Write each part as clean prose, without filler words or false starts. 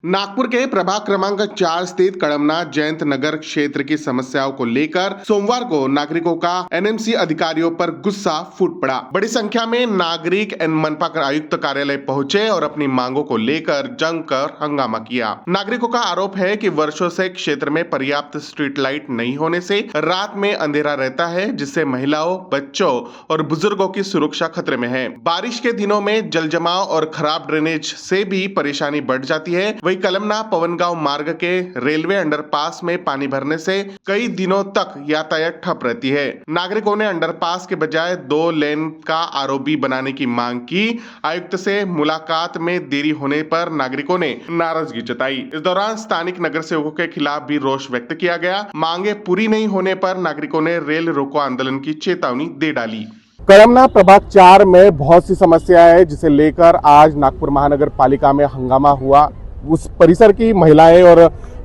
नागपुर के प्रभाग क्रमांक 4 स्थित कड़मनाथ जयंत नगर क्षेत्र की समस्याओं को लेकर सोमवार को नागरिकों का एनएमसी अधिकारियों पर गुस्सा फूट पड़ा। बड़ी संख्या में नागरिक मनपा आयुक्त कार्यालय पहुंचे और अपनी मांगों को लेकर जमकर हंगामा किया। नागरिकों का आरोप है कि वर्षों से क्षेत्र में पर्याप्त स्ट्रीट लाइट नहीं होने से रात में अंधेरा रहता है, जिससे महिलाओं, बच्चों और बुजुर्गों की सुरक्षा खतरे में है। बारिश के दिनों में जल जमाव और खराब ड्रेनेज से भी परेशानी बढ़ जाती है। वही कलमना पवनगांव मार्ग के रेलवे अंडरपास में पानी भरने से कई दिनों तक यातायात ठप रहती है। नागरिकों ने अंडरपास के बजाय 2 लेन का आरओबी बनाने की मांग की। आयुक्त से मुलाकात में देरी होने पर नागरिकों ने नाराजगी जताई। इस दौरान स्थानिक नगर सेवकों के खिलाफ भी रोष व्यक्त किया गया। मांगे पूरी नहीं होने पर नागरिकों ने रेल रोको आंदोलन की चेतावनी दे डाली। कड़मना प्रभाग 4 में बहुत सी समस्याएं है, जिसे लेकर आज नागपुर महानगर पालिका में हंगामा हुआ। उस परिसर की महिलाएं और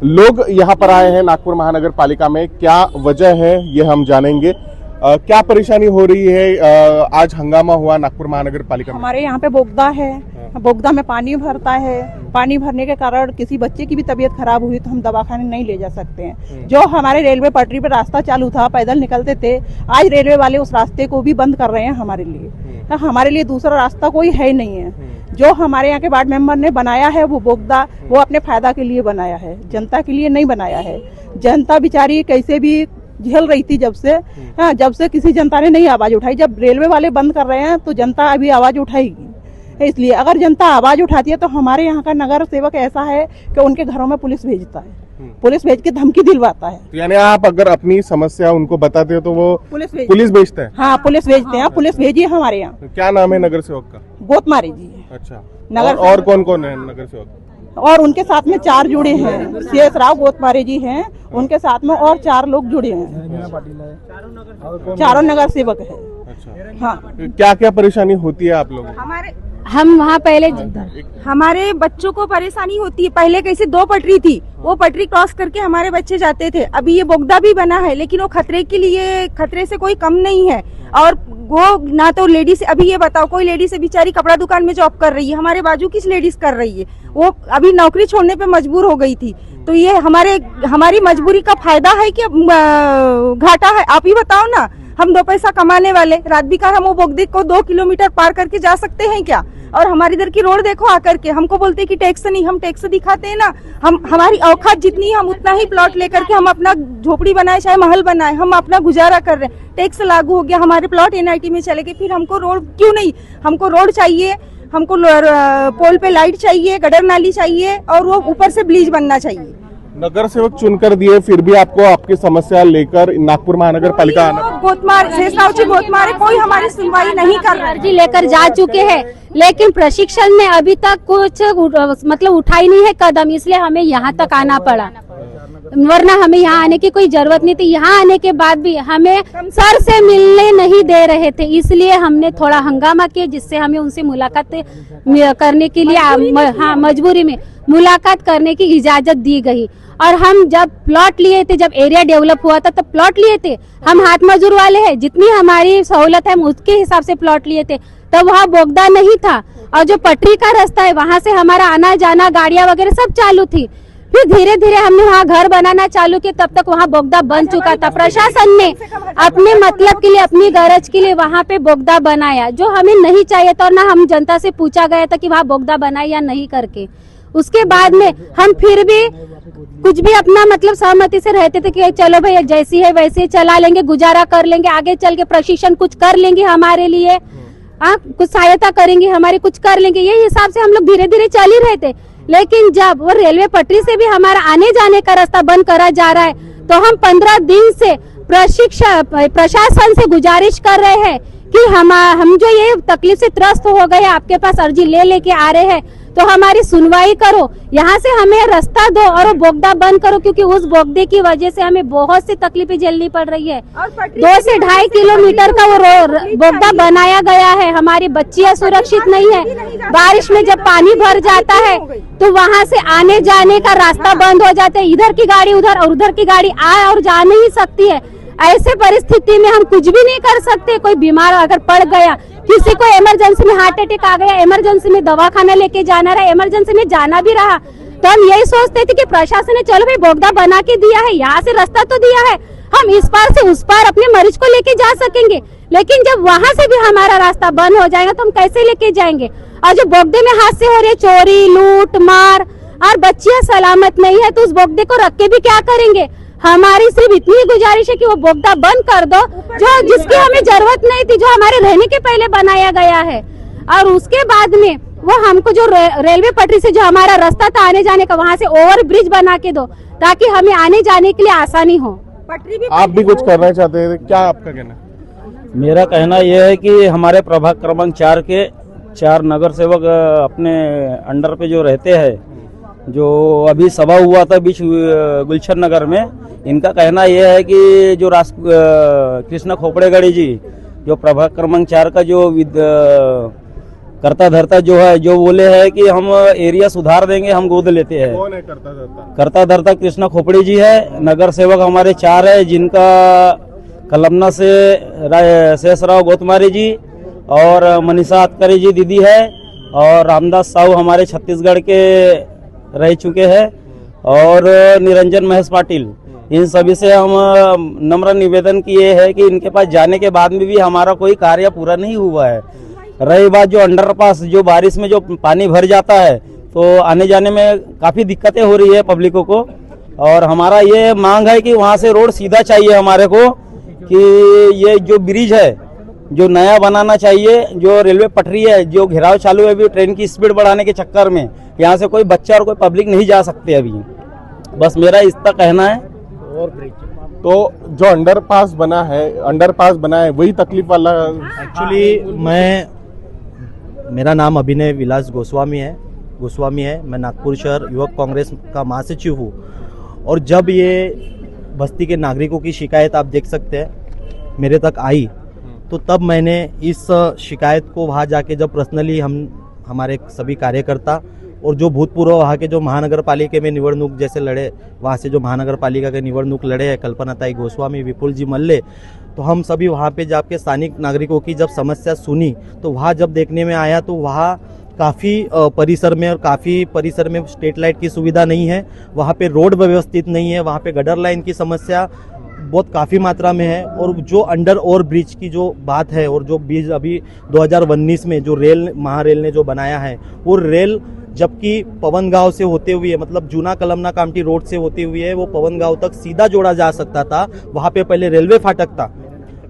लोग यहां पर आए हैं नागपुर महानगर पालिका में। क्या वजह है ये हम जानेंगे। क्या परेशानी हो रही है? आज हंगामा हुआ नागपुर महानगर पालिका में। हमारे यहाँ पे बोगदा है, बोगदा में पानी भरता है। पानी भरने के कारण किसी बच्चे की भी तबीयत खराब हुई तो हम दवाखाने नहीं ले जा सकते हैं। जो हमारे रेलवे पटरी पर रास्ता चालू था, पैदल निकलते थे, आज रेलवे वाले उस रास्ते को भी बंद कर रहे हैं हमारे लिए। हमारे लिए दूसरा रास्ता कोई है नहीं है। जो हमारे यहाँ के वार्ड मेंबर ने बनाया है वो बोगदा, वो अपने फायदा के लिए बनाया है, जनता के लिए नहीं बनाया है। जनता बेचारी कैसे भी झेल रही थी जब से किसी जनता ने नहीं आवाज उठाई। जब रेलवे वाले बंद कर रहे हैं तो जनता अभी आवाज उठाएगी। इसलिए अगर जनता आवाज उठाती है तो हमारे यहाँ का नगर सेवक ऐसा है कि उनके घरों में पुलिस भेजता है, पुलिस भेज के धमकी दिलवाता है। तो यानी आप अगर अपनी समस्या उनको बताते हो तो वो पुलिस भेजते हैं? हाँ, पुलिस भेजते हैं। पुलिस भेजी है हमारे यहाँ। तो क्या नाम है नगर सेवक का? गोतमारी जी है। अच्छा, नगर और कौन कौन है नगर सेवक? और उनके साथ में 4 जुड़े हैं। शेष राव गोतमारे जी हैं, उनके साथ में और 4 लोग जुड़े हैं। चारों नगर सेवक है। अच्छा, हाँ। क्या क्या परेशानी होती है आप लोगों को? हम वहाँ पहले हमारे बच्चों को परेशानी होती है। पहले कैसे 2 पटरी थी, वो पटरी क्रॉस करके हमारे बच्चे जाते थे। अभी ये बोगदा भी बना है, लेकिन वो खतरे से कोई कम नहीं है। और वो ना तो लेडीज, अभी ये बताओ, कोई लेडीज बेचारी कपड़ा दुकान में जॉब कर रही है, हमारे बाजू किस लेडीज कर रही है, वो अभी नौकरी छोड़ने पे मजबूर हो गई थी। तो ये हमारी मजबूरी का फायदा है कि घाटा है? आप ही बताओ ना। हम 2 पैसा कमाने वाले, रात बिकार हम वो बोगदे को 2 किलोमीटर पार करके जा सकते हैं क्या? और हमारी इधर की रोड देखो आकर के, हमको बोलते हैं कि टैक्स नहीं। हम टैक्स दिखाते हैं ना। हमारी औकात जितनी है हम उतना ही प्लॉट लेकर के हम अपना झोपड़ी बनाए, चाहे महल बनाए, हम अपना गुजारा कर रहे हैं। टैक्स लागू हो गया, हमारे प्लॉट एनआईटी में चले गए। फिर हमको रोड क्यों नहीं? हमको रोड चाहिए, हमको पोल पे लाइट चाहिए, गटर नाली चाहिए, और वो ऊपर से ब्लीच बनना चाहिए। नगर सेवक चुनकर दिए, फिर भी आपको आपकी समस्या लेकर नागपुर महानगर पालिका आना। गोतमारे कोई हमारी सुनवाई नहीं कर रहा। अर्जी लेकर जा चुके हैं, लेकिन प्रशिक्षण में अभी तक कुछ मतलब उठाई नहीं है कदम, इसलिए हमें यहाँ तक आना पड़ा। वरना हमें यहाँ आने की कोई जरूरत नहीं थी। यहाँ आने के बाद भी हमें सर से मिलने नहीं दे रहे थे, इसलिए हमने थोड़ा हंगामा किया, जिससे हमें उनसे मुलाकात करने के लिए मजबूरी में मुलाकात करने की इजाजत दी गई। और हम जब प्लॉट लिए थे, जब एरिया डेवलप हुआ था तब प्लॉट लिए थे। हम हाथ मजदूर वाले हैं, जितनी हमारी सहूलत है हम उसके हिसाब से प्लॉट लिए थे। तब वहाँ बोगदा नहीं था, और जो पटरी का रास्ता है वहाँ से हमारा आना जाना, गाड़ियाँ वगैरह सब चालू थी। फिर धीरे धीरे हमने वहाँ घर बनाना चालू किया, तब तक वहाँ बोगदा बन चुका था। प्रशासन ने अपने मतलब के लिए, अपनी गरज के लिए वहाँ पे बोगदा बनाया, जो हमें नहीं चाहिए था। और ना हम जनता से पूछा गया था कि वहाँ बोगदा बनाए या नहीं करके। उसके बाद में हम फिर भी कुछ भी अपना मतलब सहमति से रहते थे कि चलो भाई जैसी है वैसे चला लेंगे, गुजारा कर लेंगे, आगे चल के प्रशिक्षण कुछ कर लेंगे हमारे लिए, कुछ सहायता करेंगे हमारे, कुछ कर लेंगे। ये हिसाब से हम लोग धीरे धीरे चल ही रहे थे। लेकिन जब वो रेलवे पटरी से भी हमारा आने जाने का रास्ता बंद करा जा रहा है, तो हम 15 दिन से प्रशासन से गुजारिश कर रहे हैं कि हम जो ये तकलीफ से त्रस्त हो गए, आपके पास अर्जी लेके आ रहे हैं, तो हमारी सुनवाई करो, यहाँ से हमें रास्ता दो और वो बोगदा बंद करो, क्योंकि उस बोगदे की वजह से हमें बहुत सी तकलीफें झेलनी पड़ रही है। 2 से 2.5 किलोमीटर का वो बोगदा बनाया गया है। हमारी बच्चियां सुरक्षित नहीं है। बारिश में जब पानी भर जाता है तो वहाँ से आने जाने का रास्ता बंद हो जाता है। इधर की गाड़ी उधर और उधर की गाड़ी आ और जा नहीं सकती है। ऐसे परिस्थिति में हम कुछ भी नहीं कर सकते। कोई बीमार अगर पड़ गया, किसी को इमरजेंसी में हार्ट अटैक आ गया, इमरजेंसी में दवाखाना लेके जाना रहा, इमरजेंसी में जाना भी रहा, तो हम यही सोचते थे कि प्रशासन ने चलो भाई बोगदा बना के दिया है, यहाँ से रास्ता तो दिया है, हम इस पार से उस पार अपने मरीज को लेके जा सकेंगे। लेकिन जब वहाँ से भी हमारा रास्ता बंद हो जाएगा तो हम कैसे लेके जाएंगे? और जो बोगदे में हादसे हो रहे, चोरी, लूट मार, और बच्चियां सलामत नहीं है, तो उस बोगदे को रख के भी क्या करेंगे? हमारी सिर्फ इतनी गुजारिश है कि वो बोगदा बंद कर दो, जो जिसकी हमें जरूरत नहीं थी, जो हमारे रहने के पहले बनाया गया है। और उसके बाद में वो हमको जो रेलवे पटरी से जो हमारा रास्ता था आने जाने का, वहाँ से ओवर ब्रिज बना के दो, ताकि हमें आने जाने के लिए आसानी हो। पटरी भी आप भी कुछ करना चाहते हैं, क्या आपका कहना है? मेरा कहना यह है कि हमारे प्रभाग क्रमांक 4 के 4 नगर सेवक अपने अंडर पे जो रहते हैं, जो अभी सभा हुआ था बीच गुलशन नगर में, इनका कहना यह है कि जो कृष्ण खोपड़ेगढ़ी जी जो प्रभाग क्रमांक 4 का जो करता धरता जो है, जो बोले है कि हम एरिया सुधार देंगे, हम गोद लेते हैं। कौन है करता धरता? करता धरता कृष्ण खोपड़ी जी है। नगर सेवक हमारे 4 है, जिनका कलमना से शेषराव गोतमारी जी और मनीषा अतकरी जी दीदी है, और रामदास साहू हमारे छत्तीसगढ़ के रह चुके हैं, और निरंजन महेश पाटिल। इन सभी से हम नम्र निवेदन किए हैं कि इनके पास जाने के बाद में भी हमारा कोई कार्य पूरा नहीं हुआ है। रही बात जो अंडरपास, जो बारिश में जो पानी भर जाता है, तो आने जाने में काफ़ी दिक्कतें हो रही है पब्लिकों को, और हमारा ये मांग है कि वहाँ से रोड सीधा चाहिए हमारे को, कि ये जो ब्रिज है जो नया बनाना चाहिए, जो रेलवे पटरी है जो घेराव चालू है अभी ट्रेन की स्पीड बढ़ाने के चक्कर में, यहाँ से कोई बच्चा और कोई पब्लिक नहीं जा सकते अभी। बस मेरा इसका कहना है। और ब्रिज तो जो अंडरपास बना है वही तकलीफ वाला। एक्चुअली मेरा नाम अभिनय विलास गोस्वामी है। मैं नागपुर शहर युवक कांग्रेस का महासचिव हूँ। और जब ये बस्ती के नागरिकों की शिकायत आप देख सकते हैं मेरे तक आई, तो तब मैंने इस शिकायत को वहाँ जाके जब पर्सनली हमारे सभी कार्यकर्ता और जो भूतपूर्व वहाँ के जो महानगर पालिका में निवडणूक जैसे लड़े, वहाँ से जो महानगर पालिका के निवडणूक लड़े हैं कल्पनाताई गोस्वामी, विपुल जी मल्ले, तो हम सभी वहाँ पे जाके स्थानिक नागरिकों की जब समस्या सुनी, तो वहाँ जब देखने में आया तो वहाँ काफ़ी परिसर में स्ट्रीट लाइट की सुविधा नहीं है, वहाँ पे रोड व्यवस्थित नहीं है, वहाँ पे गटर लाइन की समस्या बहुत काफ़ी मात्रा में है। और जो अंडर ओवर ब्रिज की जो बात है, और जो ब्रिज अभी 2019 में जो महारेल ने जो बनाया है, वो रेल जबकि पवन गांव से होते हुए, मतलब जूना कलमना कामठी रोड से होते हुए वो पवन गांव तक सीधा जोड़ा जा सकता था। वहाँ पे पहले रेलवे फाटक था,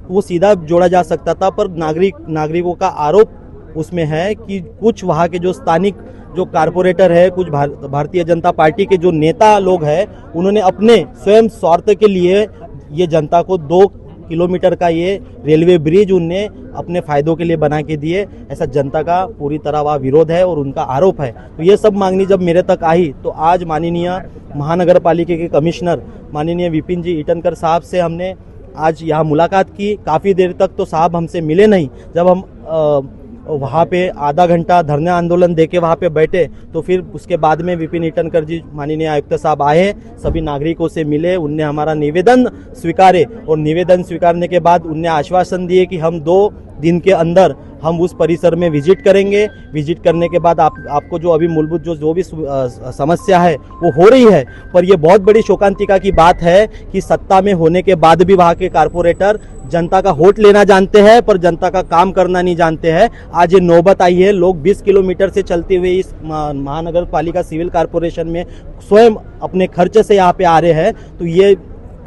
वो सीधा जोड़ा जा सकता था। पर नागरिकों का आरोप उसमें है कि कुछ वहाँ के जो स्थानिक जो कारपोरेटर है, कुछ भारतीय जनता पार्टी के जो नेता लोग हैं, उन्होंने अपने स्वयं स्वार्थ के लिए ये जनता को 2 किलोमीटर का ये रेलवे ब्रिज उनने अपने फायदों के लिए बना के दिए। ऐसा जनता का पूरी तरह वह विरोध है और उनका आरोप है। तो ये सब मांगनी जब मेरे तक आई, तो आज माननीय महानगर पालिका के कमिश्नर माननीय विपिन जी ईटनकर साहब से हमने आज यहाँ मुलाकात की। काफ़ी देर तक तो साहब हमसे मिले नहीं। जब हम वहाँ पे आधा घंटा धरना आंदोलन देके वहाँ पे बैठे, तो फिर उसके बाद में विपिन ईटनकर जी माननीय आयुक्त साहब आए, सभी नागरिकों से मिले, उनने हमारा निवेदन स्वीकारे, और निवेदन स्वीकारने के बाद उनने आश्वासन दिए कि हम 2 दिन के अंदर हम उस परिसर में विजिट करेंगे। विजिट करने के बाद आपको जो अभी मूलभूत जो भी समस्या है वो हो रही है। पर ये बहुत बड़ी शोकांतिका की बात है कि सत्ता में होने के बाद भी वहाँ के कारपोरेटर जनता का वोट लेना जानते हैं, पर जनता का काम करना नहीं जानते हैं। आज ये नौबत आई है, लोग 20 किलोमीटर से चलते हुए इस महानगर पालिका सिविल कॉरपोरेशन में स्वयं अपने खर्च से यहाँ पे आ रहे हैं। तो ये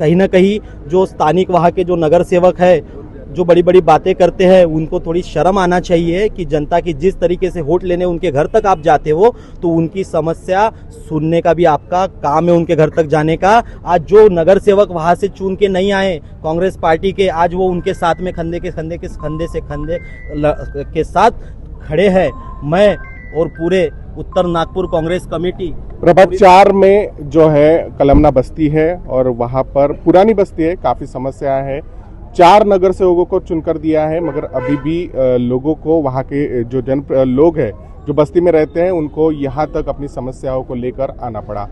कहीं ना कहीं जो स्थानिक वहाँ के जो नगर सेवक है, जो बड़ी बड़ी बातें करते हैं, उनको थोड़ी शर्म आना चाहिए कि जनता की जिस तरीके से वोट लेने उनके घर तक आप जाते हो, तो उनकी समस्या सुनने का भी आपका काम है, उनके घर तक जाने का। आज जो नगर सेवक वहाँ से चुन के नहीं आए कांग्रेस पार्टी के, आज वो उनके साथ में खंदे के साथ खड़े हैं। मैं और पूरे उत्तर नागपुर कांग्रेस कमेटी प्रभाग 4 में जो है कलमना बस्ती है, और वहाँ पर पुरानी बस्ती है, काफ़ी समस्या है। 4 नगर सेवकों को चुनकर दिया है, मगर अभी भी लोगों को, वहाँ के जो लोग हैं जो बस्ती में रहते हैं, उनको यहाँ तक अपनी समस्याओं को लेकर आना पड़ा।